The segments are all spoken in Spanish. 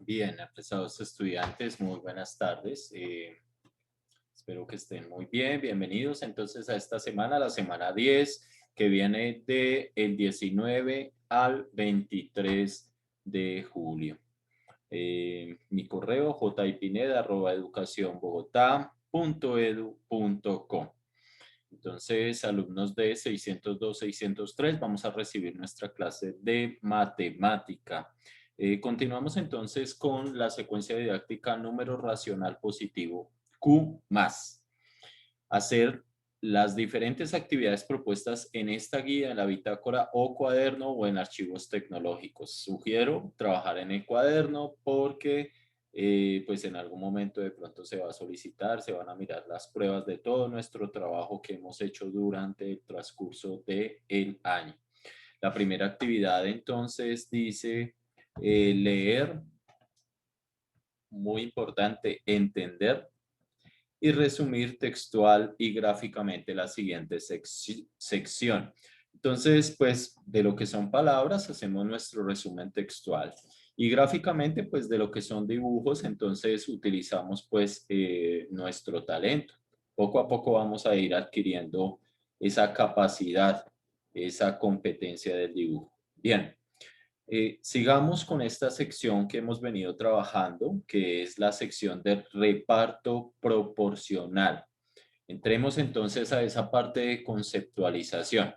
Bien, apreciados estudiantes, muy buenas tardes. Espero que estén muy bien. Bienvenidos entonces a esta semana, la semana 10, que viene de el 19 al 23 de julio. Mi correo jipineda@educacionbogotá.edu.co. Entonces, alumnos de 602, 603, vamos a recibir nuestra clase de matemática. Continuamos entonces con la secuencia didáctica número racional positivo Q más. Hacer las diferentes actividades propuestas en esta guía, en la bitácora o cuaderno o en archivos tecnológicos. Sugiero trabajar en el cuaderno porque pues en algún momento de pronto se va a solicitar, se van a mirar las pruebas de todo nuestro trabajo que hemos hecho durante el transcurso del año. La primera actividad entonces dice leer, muy importante, entender y resumir textual y gráficamente la siguiente sección. Entonces, pues de lo que son palabras, hacemos nuestro resumen textual. Y gráficamente, pues de lo que son dibujos, entonces utilizamos pues nuestro talento. Poco a poco vamos a ir adquiriendo esa capacidad, esa competencia del dibujo. Bien. Sigamos con esta sección que hemos venido trabajando, que es la sección de reparto proporcional. Entremos entonces a esa parte de conceptualización.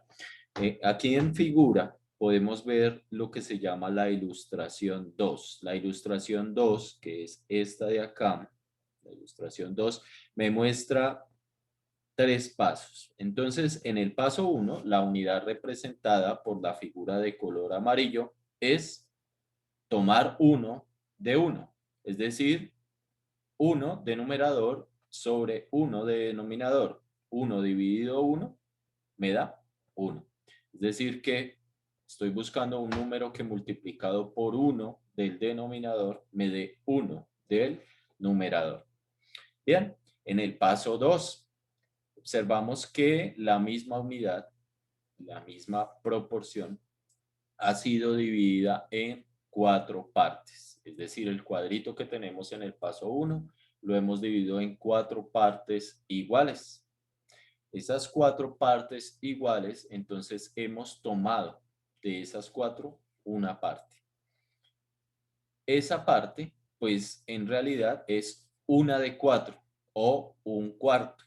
Aquí en figura podemos ver lo que se llama la ilustración 2. La ilustración 2, que es esta de acá, la ilustración 2, me muestra tres pasos. Entonces, en el paso 1, la unidad representada por la figura de color amarillo es tomar uno de uno, es decir, uno de numerador sobre uno de denominador. 1 dividido uno me da 1. Es decir, que estoy buscando un número que multiplicado por uno del denominador me dé 1 del numerador. Bien, en el paso 2 observamos que la misma unidad, la misma proporción, ha sido dividida en cuatro partes. Es decir, el cuadrito que tenemos en el paso 1 lo hemos dividido en cuatro partes iguales. Esas cuatro partes iguales, entonces hemos tomado de esas cuatro una parte. Esa parte, pues en realidad es una de cuatro o un cuarto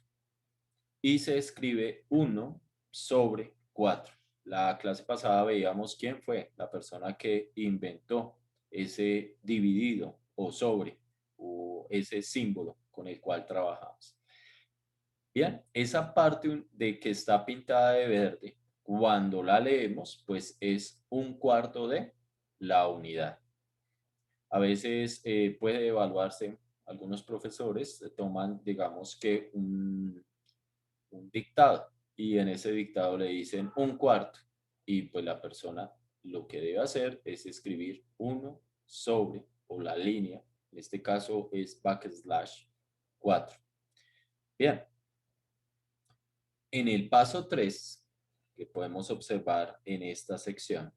y se escribe 1 sobre 4. La clase pasada veíamos quién fue la persona que inventó ese dividido o sobre o ese símbolo con el cual trabajamos. Bien, esa parte de que está pintada de verde, cuando la leemos, pues es un cuarto de la unidad. A veces puede evaluarse, algunos profesores toman, digamos que un dictado y en ese dictado le dicen un cuarto y pues la persona lo que debe hacer es escribir uno sobre o la línea, en este caso es backslash 4. Bien, en el paso 3 que podemos observar en esta sección,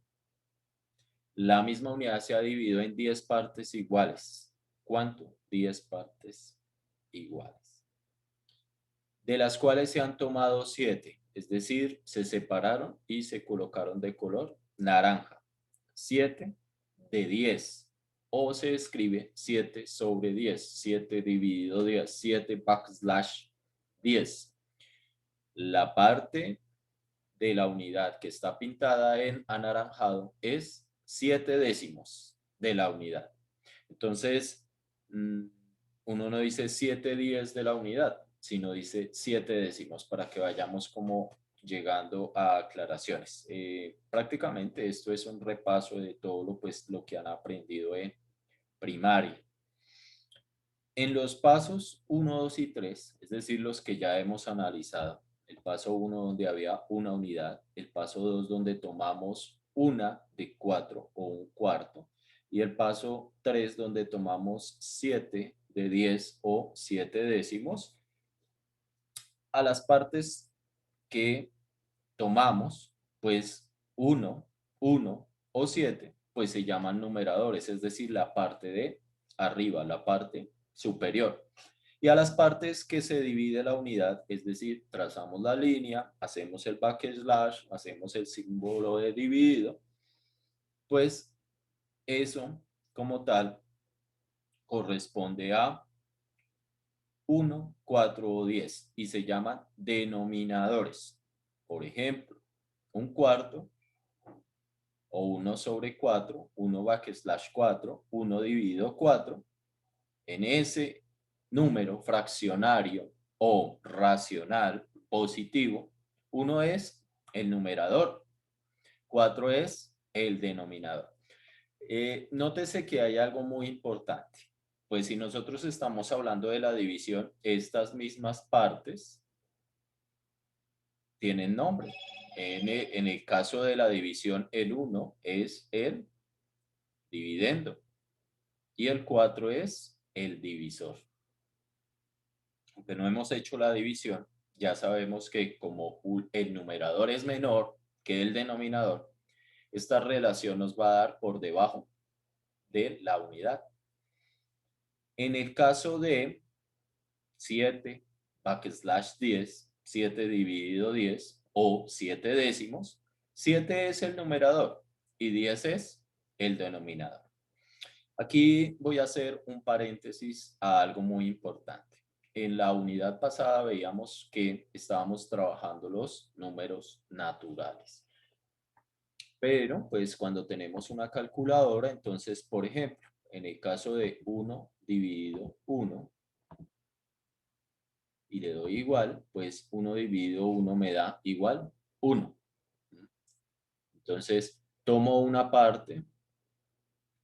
la misma unidad se ha dividido en 10 partes iguales. ¿Cuánto? 10 partes iguales, de las cuales se han tomado 7, es decir, se separaron y se colocaron de color naranja. 7 de 10, o se escribe 7 sobre 10, 7 dividido 10, 7 backslash 10. La parte de la unidad que está pintada en anaranjado es 7 décimos de la unidad. Entonces, uno no dice 7/10 de la unidad, sino dice 7 décimos para que vayamos como llegando a aclaraciones. Prácticamente esto es un repaso de todo lo que han aprendido en primaria. En los pasos 1, 2 y 3, es decir, los que ya hemos analizado, el paso 1 donde había una unidad, el paso 2 donde tomamos una de 4 o un cuarto, y el paso 3 donde tomamos 7 de 10 o 7 décimos, a las partes que tomamos, pues 1, 1 o 7, pues se llaman numeradores, es decir, la parte de arriba, la parte superior. Y a las partes que se divide la unidad, es decir, trazamos la línea, hacemos el backslash, hacemos el símbolo de dividido, pues eso como tal corresponde a 1, 4 o 10 y se llaman denominadores. Por ejemplo, un cuarto o 1 sobre 4, 1 backslash 4, 1 dividido 4. En ese número fraccionario o racional positivo, 1 es el numerador, 4 es el denominador. Nótese que hay algo muy importante. Pues si nosotros estamos hablando de la división, estas mismas partes tienen nombre. En el caso de la división, el 1 es el dividendo y el 4 es el divisor. Aunque no hemos hecho la división, ya sabemos que como el numerador es menor que el denominador, esta relación nos va a dar por debajo de la unidad. En el caso de 7 backslash 10, 7 dividido 10 o 7 décimos, 7 es el numerador y 10 es el denominador. Aquí voy a hacer un paréntesis a algo muy importante. En la unidad pasada veíamos que estábamos trabajando los números naturales. Pero, pues, cuando tenemos una calculadora, entonces, por ejemplo, en el caso de 1 dividido 1, y le doy igual, pues 1 dividido 1 me da igual 1. Entonces, tomo una parte,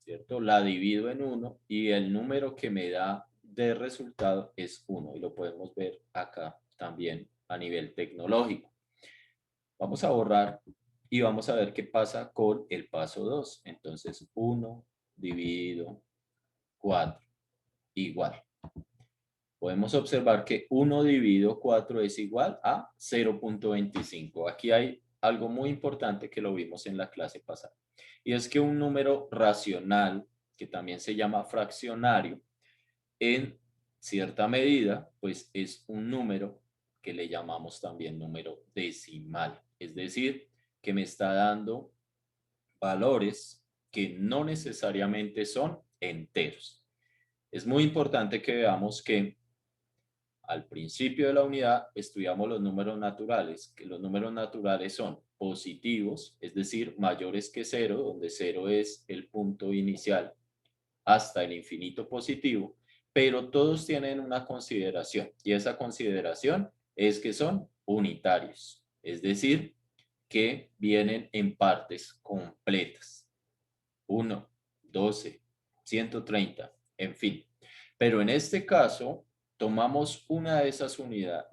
¿cierto? La divido en 1 y el número que me da de resultado es 1. Y lo podemos ver acá también a nivel tecnológico. Vamos a borrar y vamos a ver qué pasa con el paso 2. Entonces, 1 dividido 4 igual. Podemos observar que 1 dividido 4 es igual a 0.25. Aquí hay algo muy importante que lo vimos en la clase pasada. Y es que un número racional, que también se llama fraccionario, en cierta medida, pues es un número que le llamamos también número decimal. Es decir, que me está dando valores que no necesariamente son enteros. Es muy importante que veamos que al principio de la unidad estudiamos los números naturales, que los números naturales son positivos, es decir, mayores que 0, donde 0 es el punto inicial, hasta el infinito positivo, pero todos tienen una consideración, y esa consideración es que son unitarios, es decir, que vienen en partes completas. 1, 12, 130, en fin. Pero en este caso, tomamos una de esas unidades,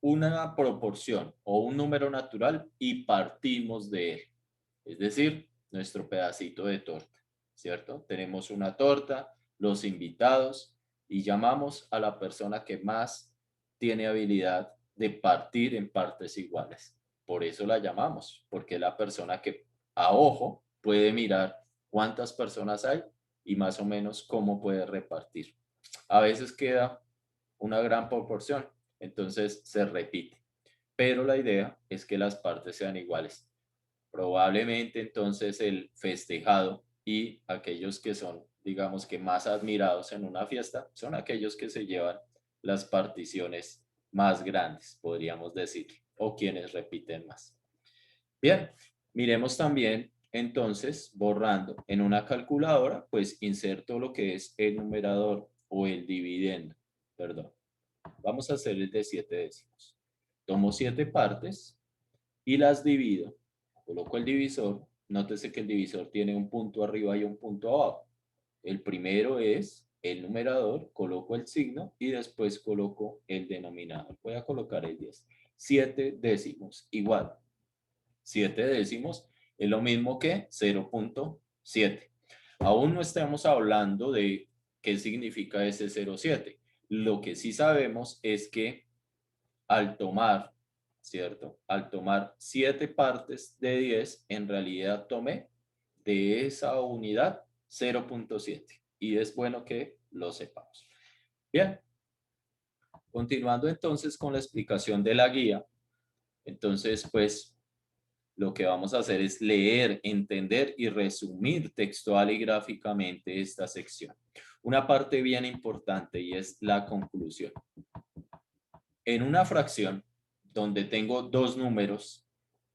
una proporción o un número natural y partimos de él. Es decir, nuestro pedacito de torta, ¿cierto? Tenemos una torta, los invitados y llamamos a la persona que más tiene habilidad de partir en partes iguales. Por eso la llamamos, porque es la persona que a ojo puede mirar cuántas personas hay y más o menos cómo puede repartir. A veces queda una gran proporción, entonces se repite. Pero la idea es que las partes sean iguales. Probablemente entonces el festejado y aquellos que son, digamos que más admirados en una fiesta, son aquellos que se llevan las particiones más grandes, podríamos decir, o quienes repiten más. Bien, miremos también entonces, borrando en una calculadora, pues inserto lo que es el numerador o el dividendo, perdón. Vamos a hacer el de 7 décimos. Tomo 7 partes y las divido. Coloco el divisor. Nótese que el divisor tiene un punto arriba y un punto abajo. El primero es el numerador, coloco el signo y después coloco el denominador. Voy a colocar el 10. 7 décimos, igual. 7 décimos es lo mismo que 0.7. Aún no estamos hablando de qué significa ese 0.7. Lo que sí sabemos es que al tomar, ¿cierto? Al tomar 7 partes de 10, en realidad tomé de esa unidad 0.7. y es bueno que lo sepamos. Bien, continuando entonces con la explicación de la guía, entonces pues lo que vamos a hacer es leer, entender y resumir textual y gráficamente esta sección. Una parte bien importante y es la conclusión. En una fracción donde tengo dos números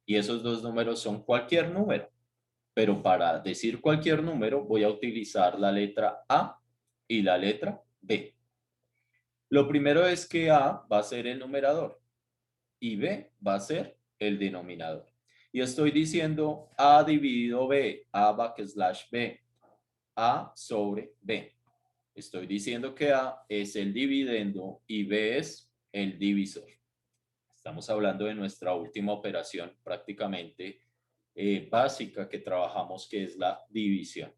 y esos dos números son cualquier número, pero para decir cualquier número voy a utilizar la letra A y la letra B. Lo primero es que A va a ser el numerador y B va a ser el denominador. Y estoy diciendo A dividido B, A backslash B, A sobre B. Estoy diciendo que A es el dividendo y B es el divisor. Estamos hablando de nuestra última operación prácticamente básica que trabajamos, que es la división.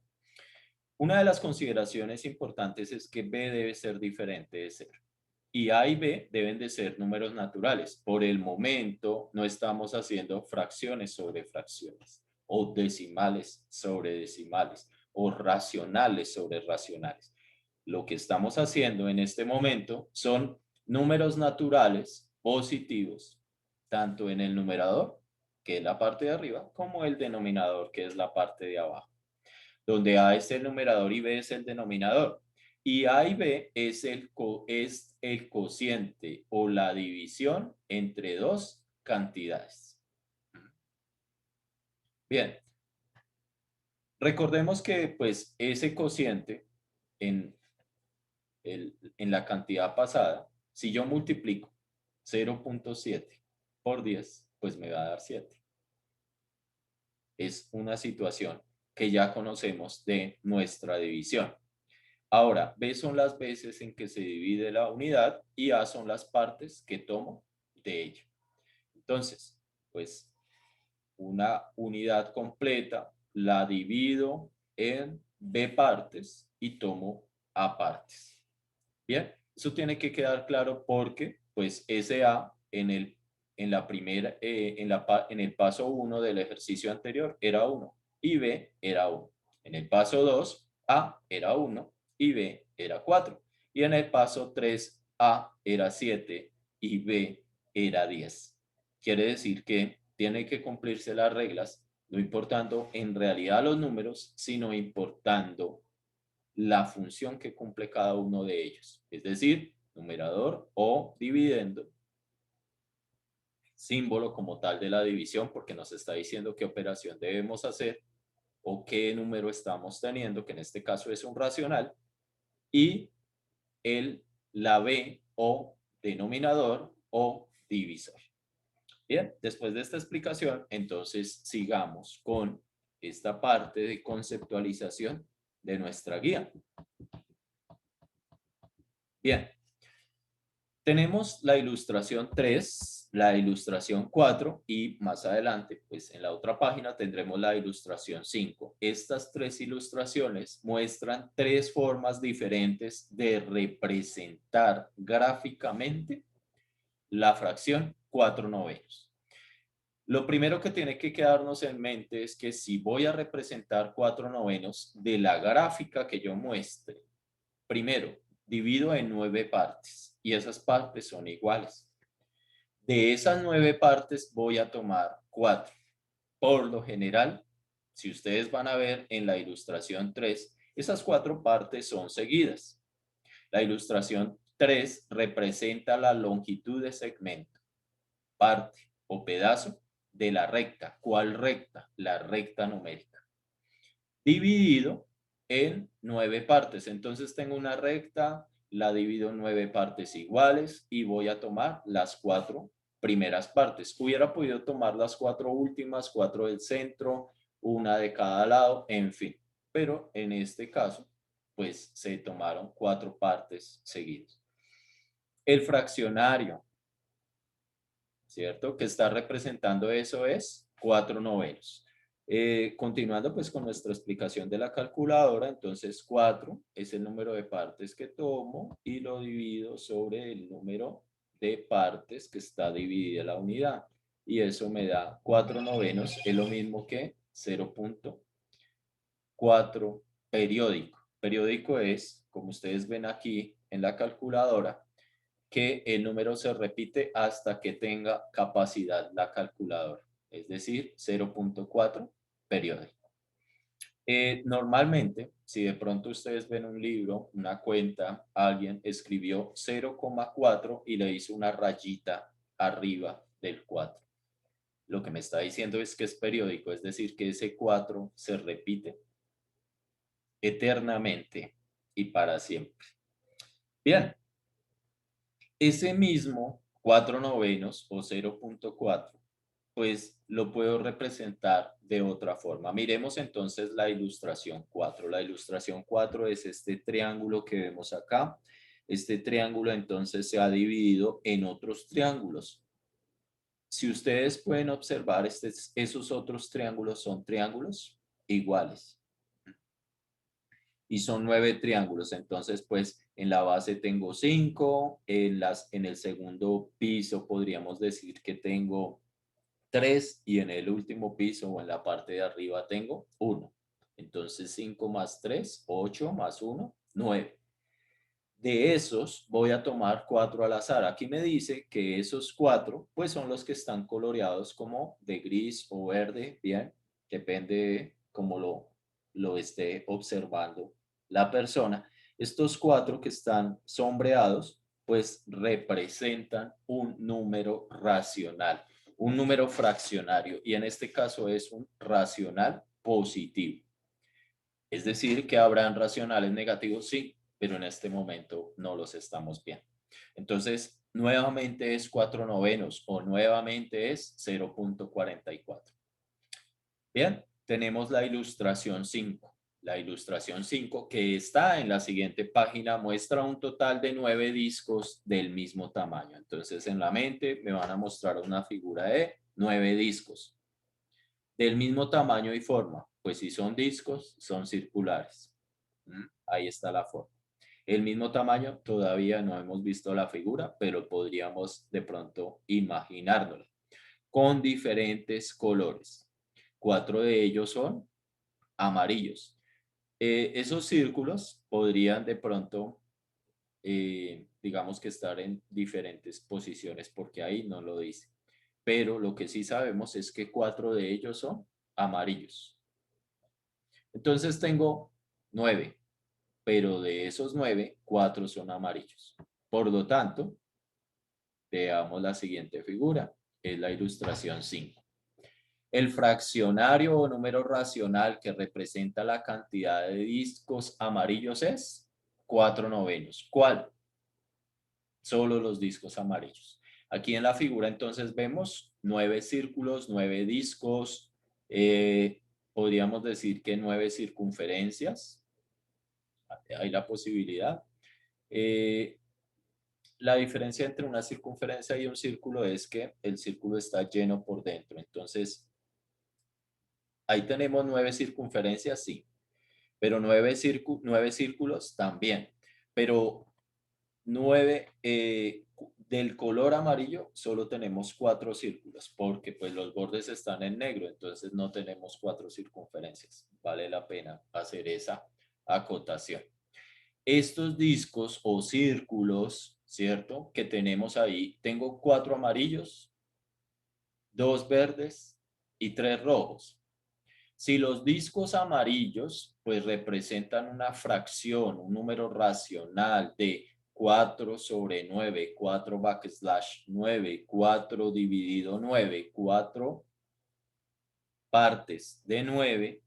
Una de las consideraciones importantes es que B debe ser diferente de 0. Y A y B deben de ser números naturales. Por el momento no estamos haciendo fracciones sobre fracciones, o decimales sobre decimales, o racionales sobre racionales. Lo que estamos haciendo en este momento son números naturales positivos, tanto en el numerador, que es la parte de arriba, como el denominador, que es la parte de abajo, donde A es el numerador y B es el denominador. Y A y B es el cociente o la división entre dos cantidades. Bien, recordemos que pues ese cociente en la cantidad pasada, si yo multiplico 0.7 por 10, pues me va a dar 7. Es una situación que ya conocemos de nuestra división. Ahora, B son las veces en que se divide la unidad y A son las partes que tomo de ella. Entonces, pues una unidad completa la divido en B partes y tomo A partes. Bien, eso tiene que quedar claro porque pues ese A en la primera, en el paso 1 del ejercicio anterior era 1 y B era 1. En el paso 2, A era 1 y B era 4. Y en el paso 3, A era 7 y B era 10. Quiere decir que tiene que cumplirse las reglas, no importando en realidad los números, sino importando la función que cumple cada uno de ellos. Es decir, numerador o dividendo, símbolo como tal de la división, porque nos está diciendo qué operación debemos hacer o qué número estamos teniendo, que en este caso es un racional, y la B o denominador o divisor. Bien, después de esta explicación, entonces sigamos con esta parte de conceptualización de nuestra guía. Bien, tenemos la ilustración 3, la ilustración 4 y más adelante, pues en la otra página tendremos la ilustración 5. Estas tres ilustraciones muestran tres formas diferentes de representar gráficamente la fracción 4/9. Lo primero que tiene que quedarnos en mente es que si voy a representar 4/9 de la gráfica que yo muestre, primero, divido en 9 partes y esas partes son iguales. De esas 9 partes voy a tomar 4. Por lo general, si ustedes van a ver en la ilustración 3, esas 4 partes son seguidas. La ilustración 3 representa la longitud de segmento, parte o pedazo de la recta. ¿Cuál recta? La recta numérica. Dividido en 9 partes. Entonces tengo una recta, la divido en 9 partes iguales y voy a tomar las 4 primeras partes. Hubiera podido tomar las 4 últimas, 4 del centro, una de cada lado, en fin. Pero en este caso, pues se tomaron 4 partes seguidas. El fraccionario, ¿cierto? Que está representando eso es 4/9. Continuando pues con nuestra explicación de la calculadora, entonces 4 es el número de partes que tomo y lo divido sobre el número de partes que está dividida la unidad. Y eso me da 4/9, es lo mismo que 0.4 periódico. Periódico es, como ustedes ven aquí en la calculadora, que el número se repite hasta que tenga capacidad la calculadora, es decir, 0.4 periódico. Normalmente, si de pronto ustedes ven un libro, una cuenta, alguien escribió 0,4 y le hizo una rayita arriba del 4. Lo que me está diciendo es que es periódico, es decir, que ese 4 se repite eternamente y para siempre. Bien, ese mismo 4 novenos o 0.4, pues lo puedo representar de otra forma. Miremos entonces la ilustración 4. La ilustración 4 es este triángulo que vemos acá. Este triángulo entonces se ha dividido en otros triángulos. Si ustedes pueden observar, esos otros triángulos son triángulos iguales. Y son 9 triángulos. Entonces, pues en la base tengo 5, en el segundo piso podríamos decir que tengo 3 y en el último piso o en la parte de arriba tengo 1. Entonces 5 más 3, 8 más 1, 9. De esos voy a tomar 4 al azar. Aquí me dice que esos 4 pues son los que están coloreados como de gris o verde, bien, depende de cómo lo esté observando la persona. Estos 4 que están sombreados pues representan un número racional, un número fraccionario y en este caso es un racional positivo. Es decir, que habrán racionales negativos, sí, pero en este momento no los estamos viendo. Entonces, nuevamente es 4 novenos o nuevamente es 0.44. Bien, tenemos la ilustración 5. La ilustración 5 que está en la siguiente página muestra un total de 9 discos del mismo tamaño. Entonces, en la mente me van a mostrar una figura de 9 discos del mismo tamaño y forma, pues si son discos, son circulares. Ahí está la forma. El mismo tamaño, todavía no hemos visto la figura, pero podríamos de pronto imaginárnosla. Con diferentes colores. 4 de ellos son amarillos. Esos círculos podrían de pronto, digamos que estar en diferentes posiciones, porque ahí no lo dice. Pero lo que sí sabemos es que 4 de ellos son amarillos. Entonces tengo 9, pero de esos 9, 4 son amarillos. Por lo tanto, veamos la siguiente figura, es la ilustración 5. El fraccionario o número racional que representa la cantidad de discos amarillos es 4 novenos. ¿Cuál? Solo los discos amarillos. Aquí en la figura entonces vemos 9 círculos, 9 discos, podríamos decir que 9 circunferencias, hay la posibilidad. La diferencia entre una circunferencia y un círculo es que el círculo está lleno por dentro. Entonces, ahí tenemos 9 circunferencias, sí, pero 9 círculos también. Pero 9 del color amarillo solo tenemos 4 círculos porque pues los bordes están en negro, entonces no tenemos 4 circunferencias. Vale la pena hacer esa acotación. Estos discos o círculos, ¿cierto? Que tenemos ahí, tengo 4 amarillos, 2 verdes y 3 rojos. Si los discos amarillos pues representan una fracción, un número racional de 4 sobre 9, 4 backslash 9, 4 dividido 9, 4 partes de 9,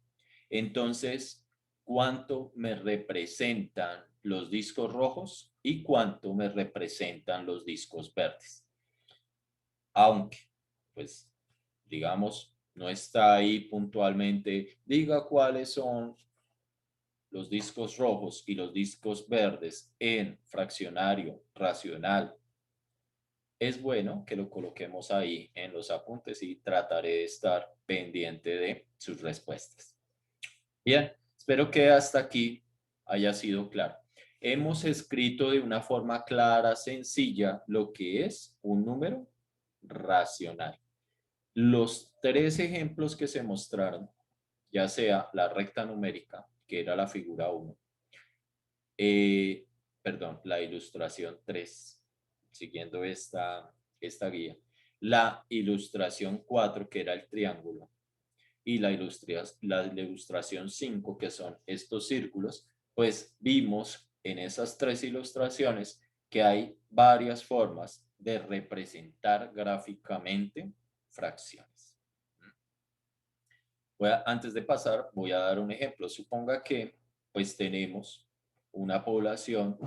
entonces, ¿cuánto me representan los discos rojos y cuánto me representan los discos verdes? Aunque, pues, digamos, no está ahí puntualmente, diga cuáles son los discos rojos y los discos verdes en fraccionario racional. Es bueno que lo coloquemos ahí en los apuntes y trataré de estar pendiente de sus respuestas. Bien, espero que hasta aquí haya sido claro. Hemos escrito de una forma clara, sencilla, lo que es un número racional. Los 3 ejemplos que se mostraron, ya sea la recta numérica, que era la figura 1, perdón, la ilustración 3, siguiendo esta guía. La ilustración 4, que era el triángulo, y la ilustración 5, que son estos círculos, pues vimos en esas tres ilustraciones que hay varias formas de representar gráficamente fracciones. Antes de pasar, voy a dar un ejemplo. Suponga que pues tenemos una población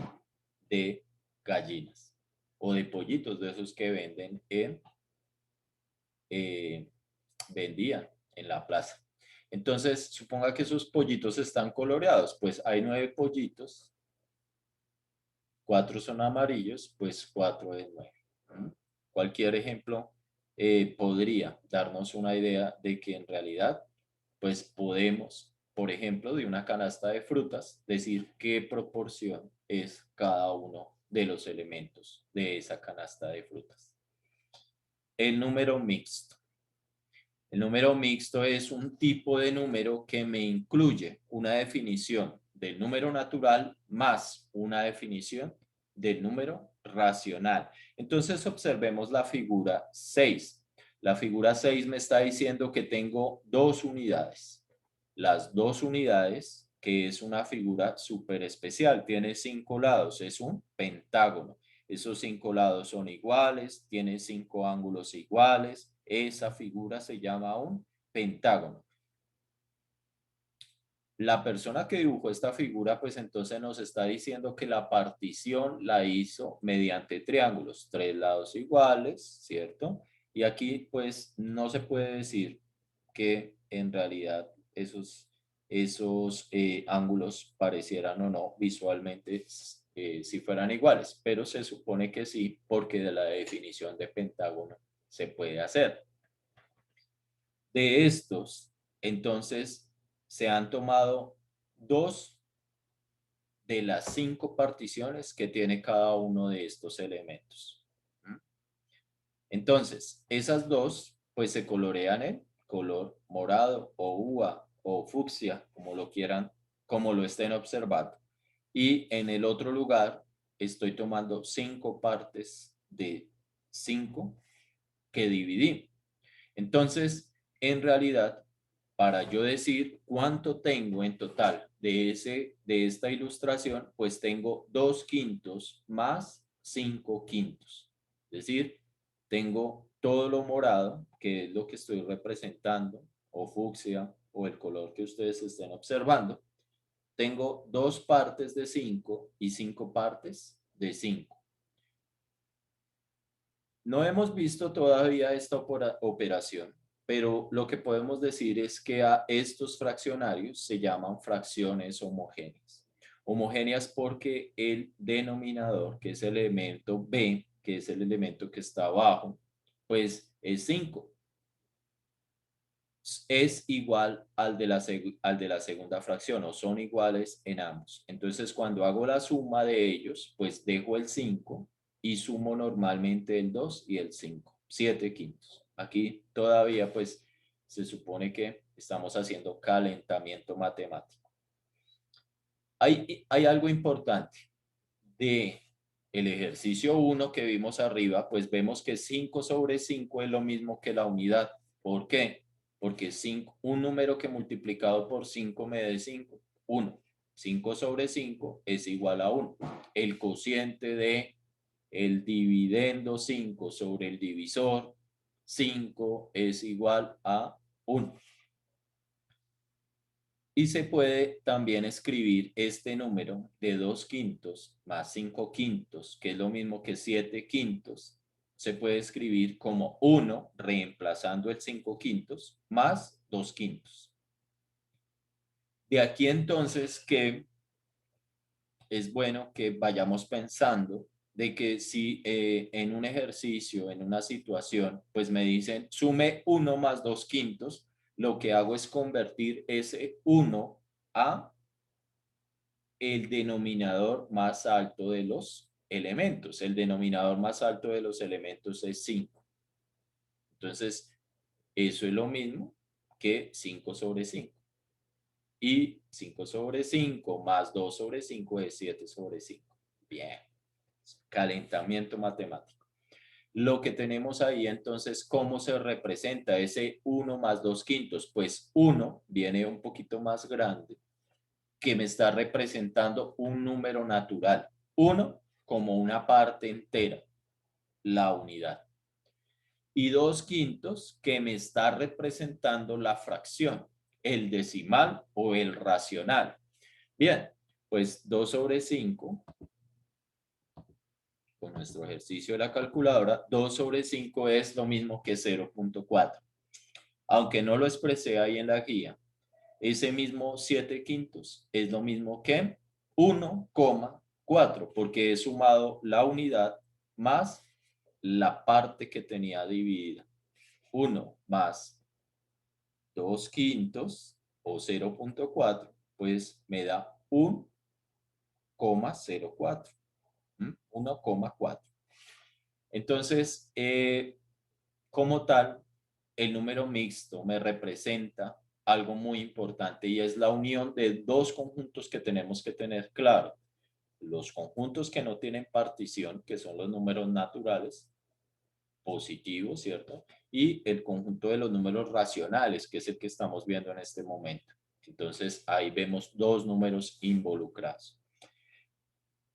de gallinas o de pollitos de esos que venden eh, vendían en la plaza. Entonces, suponga que esos pollitos están coloreados, pues hay 9 pollitos, 4 son amarillos, pues 4 es 9. Cualquier ejemplo podría darnos una idea de que en realidad, pues podemos, por ejemplo, de una canasta de frutas, decir qué proporción es cada uno de los elementos de esa canasta de frutas. El número mixto. El número mixto es un tipo de número que me incluye una definición del número natural más una definición del número racional. Entonces observemos la figura 6. La figura 6 me está diciendo que tengo dos unidades. Las dos unidades, que es una figura súper especial, tiene 5 lados, es un pentágono. Esos 5 lados son iguales, tiene 5 ángulos iguales. Esa figura se llama un pentágono. La persona que dibujó esta figura, pues entonces nos está diciendo que la partición la hizo mediante triángulos, 3 lados iguales, ¿cierto? Y aquí pues no se puede decir que en realidad esos ángulos parecieran o no visualmente si fueran iguales, pero se supone que sí, porque de la definición de pentágono se puede hacer. De estos, entonces, se han tomado 2 de las 5 particiones que tiene cada uno de estos elementos. Entonces, esas 2, pues se colorean en color morado o uva o fucsia, como lo quieran, como lo estén observando. Y en el otro lugar estoy tomando 5 partes de 5 que dividí. Entonces, en realidad, para yo decir cuánto tengo en total de esta ilustración, pues tengo 2/5 más 5/5. Es decir, tengo todo lo morado, que es lo que estoy representando, o fucsia, o el color que ustedes estén observando. Tengo 2 partes de 5 y 5 partes de 5. No hemos visto todavía esta operación, pero lo que podemos decir es que a estos fraccionarios se llaman fracciones homogéneas. Homogéneas porque el denominador, que es el elemento B, que es el elemento que está abajo, pues es 5. Es igual al de la segunda fracción, o son iguales en ambos. Entonces, cuando hago la suma de ellos, pues dejo el 5 y sumo normalmente el 2 y el 5, 7/5. Aquí todavía pues se supone que estamos haciendo calentamiento matemático. Hay algo importante de el ejercicio 1 que vimos arriba, pues vemos que 5 sobre 5 es lo mismo que la unidad. ¿Por qué? Porque un número que multiplicado por 5 me da 5, 1. 5 sobre 5 es igual a 1. El cociente de el dividendo 5 sobre el divisor 5 es igual a 1. Y se puede también escribir este número de 2/5 más 5/5, que es lo mismo que 7/5. Se puede escribir como 1 reemplazando el 5/5 más 2/5. De aquí entonces que es bueno que vayamos pensando de que si en un ejercicio, en una situación, pues me dicen sume 1 más 2/5, lo que hago es convertir ese 1 a el denominador más alto de los elementos. El denominador más alto de los elementos es 5. Entonces, eso es lo mismo que 5 sobre 5. Y 5 sobre 5 más 2 sobre 5 es 7 sobre 5. Bien, calentamiento matemático. Lo que tenemos ahí entonces, ¿cómo se representa ese 1 más 2 quintos? Pues 1 viene un poquito más grande, que me está representando un número natural. 1 como una parte entera, la unidad. Y 2 quintos que me está representando la fracción, el decimal o el racional. Bien, pues 2 sobre 5, con nuestro ejercicio de la calculadora, 2 sobre 5 es lo mismo que 0.4. Aunque no lo expresé ahí en la guía, ese mismo 7 quintos es lo mismo que 1,4, porque he sumado la unidad más la parte que tenía dividida. 1 más 2 quintos o 0.4, pues me da 1,04. 1,4. Entonces, como tal, el número mixto me representa algo muy importante y es la unión de dos conjuntos que tenemos que tener claro. Los conjuntos que no tienen partición, que son los números naturales, positivos, ¿cierto? Y el conjunto de los números racionales, que es el que estamos viendo en este momento. Entonces, ahí vemos dos números involucrados.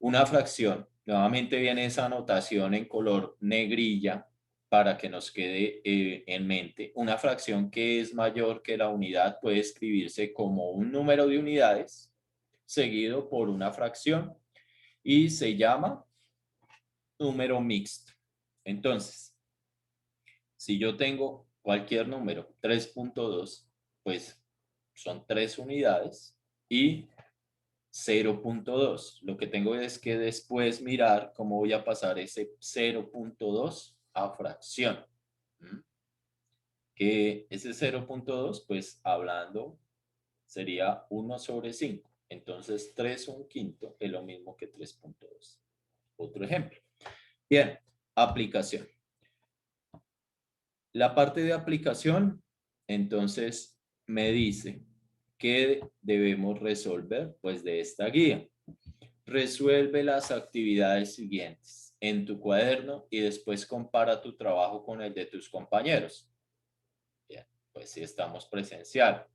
Una fracción, nuevamente viene esa anotación en color negrilla para que nos quede en mente. Una fracción que es mayor que la unidad puede escribirse como un número de unidades seguido por una fracción y se llama número mixto. Entonces, si yo tengo cualquier número, 3.2, pues son 3 unidades y 0.2. Lo que tengo es que después mirar cómo voy a pasar ese 0.2 a fracción. ¿Mm? Que ese 0.2, pues hablando, sería 1 sobre 5. Entonces 3/5 es lo mismo que 3.2. Otro ejemplo. Bien, aplicación. La parte de aplicación, entonces, me dice que debemos resolver, pues, de esta guía. Resuelve las actividades siguientes en tu cuaderno y después compara tu trabajo con el de tus compañeros. Bien, pues si estamos presencial.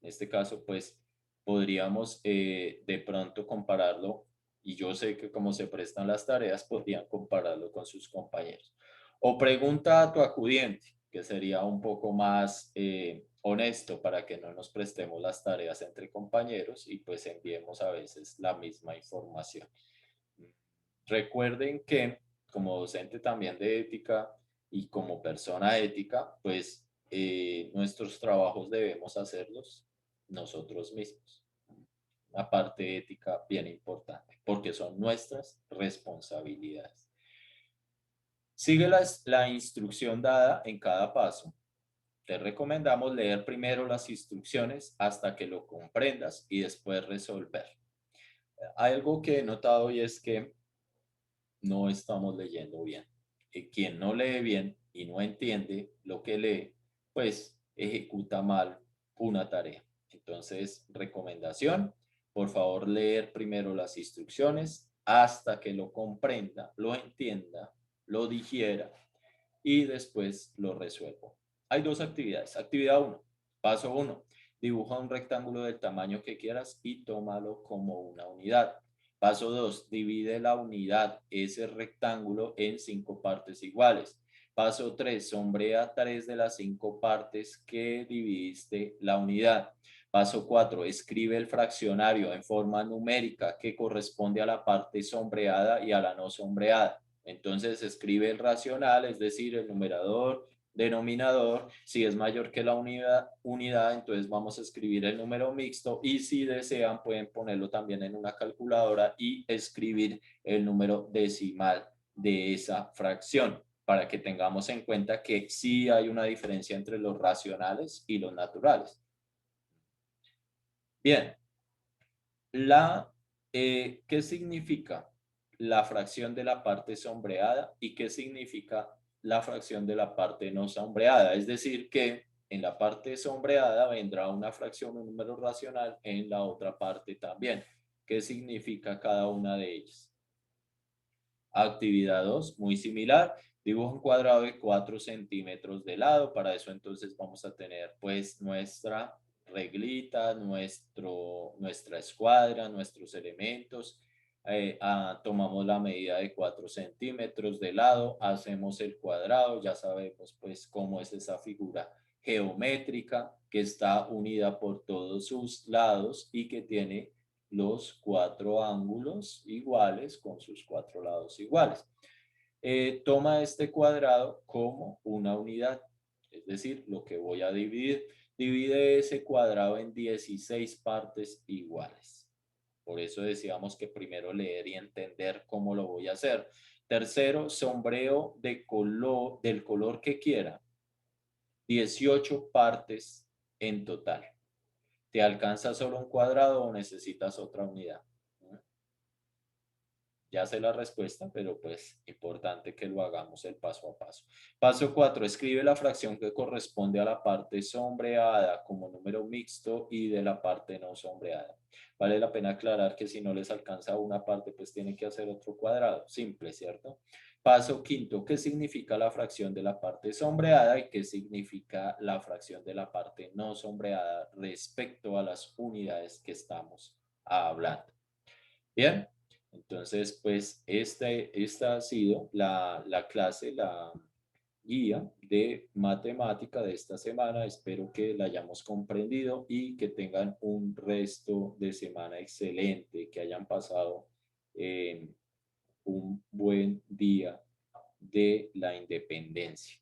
En este caso, pues podríamos de pronto compararlo y yo sé que como se prestan las tareas, podrían compararlo con sus compañeros. O pregunta a tu acudiente, que sería un poco más honesto para que no nos prestemos las tareas entre compañeros y pues enviemos a veces la misma información. Recuerden que como docente también de ética y como persona ética, pues nuestros trabajos debemos hacerlos nosotros mismos. Una parte ética bien importante, porque son nuestras responsabilidades. Sigue la instrucción dada en cada paso. Te recomendamos leer primero las instrucciones hasta que lo comprendas y después resolver. Hay algo que he notado y es que no estamos leyendo bien. Quien no lee bien y no entiende lo que lee, pues ejecuta mal una tarea. Entonces, recomendación, por favor, leer primero las instrucciones hasta que lo comprenda, lo entienda, lo digiera y después lo resuelvo. Hay dos actividades. Actividad 1, paso 1, dibuja un rectángulo del tamaño que quieras y tómalo como una unidad. Paso 2, divide la unidad, ese rectángulo, en 5 partes iguales. Paso 3, sombrea 3 de las 5 partes que dividiste la unidad. Paso 4, escribe el fraccionario en forma numérica que corresponde a la parte sombreada y a la no sombreada. Entonces escribe el racional, es decir, el numerador, denominador. Si es mayor que la unidad, entonces vamos a escribir el número mixto y si desean pueden ponerlo también en una calculadora y escribir el número decimal de esa fracción para que tengamos en cuenta que sí hay una diferencia entre los racionales y los naturales. Bien, ¿qué significa la fracción de la parte sombreada y qué significa la fracción de la parte no sombreada? Es decir, que en la parte sombreada vendrá una fracción, un número racional en la otra parte también. ¿Qué significa cada una de ellas? Actividad 2, muy similar. Dibujo un cuadrado de 4 centímetros de lado. Para eso entonces vamos a tener pues nuestra reglita, nuestra escuadra, nuestros elementos. Tomamos la medida de 4 centímetros de lado, hacemos el cuadrado, ya sabemos pues cómo es esa figura geométrica que está unida por todos sus lados y que tiene los 4 ángulos iguales con sus 4 lados iguales. Toma este cuadrado como una unidad, es decir, lo que voy a dividir. Divide ese cuadrado en 16 partes iguales. Por eso decíamos que primero leer y entender cómo lo voy a hacer. Tercero, sombreo del color que quiera. 18 partes en total. ¿Te alcanza solo un cuadrado o necesitas otra unidad? Ya sé la respuesta, pero pues importante que lo hagamos el paso a paso. Paso 4. Escribe la fracción que corresponde a la parte sombreada como número mixto y de la parte no sombreada. Vale la pena aclarar que si no les alcanza una parte, pues tienen que hacer otro cuadrado. Simple, ¿cierto? Paso 5. ¿Qué significa la fracción de la parte sombreada y qué significa la fracción de la parte no sombreada respecto a las unidades que estamos hablando? Bien, entonces pues esta ha sido la clase, la guía de matemática de esta semana. Espero que la hayamos comprendido y que tengan un resto de semana excelente, que hayan pasado un buen día de la independencia.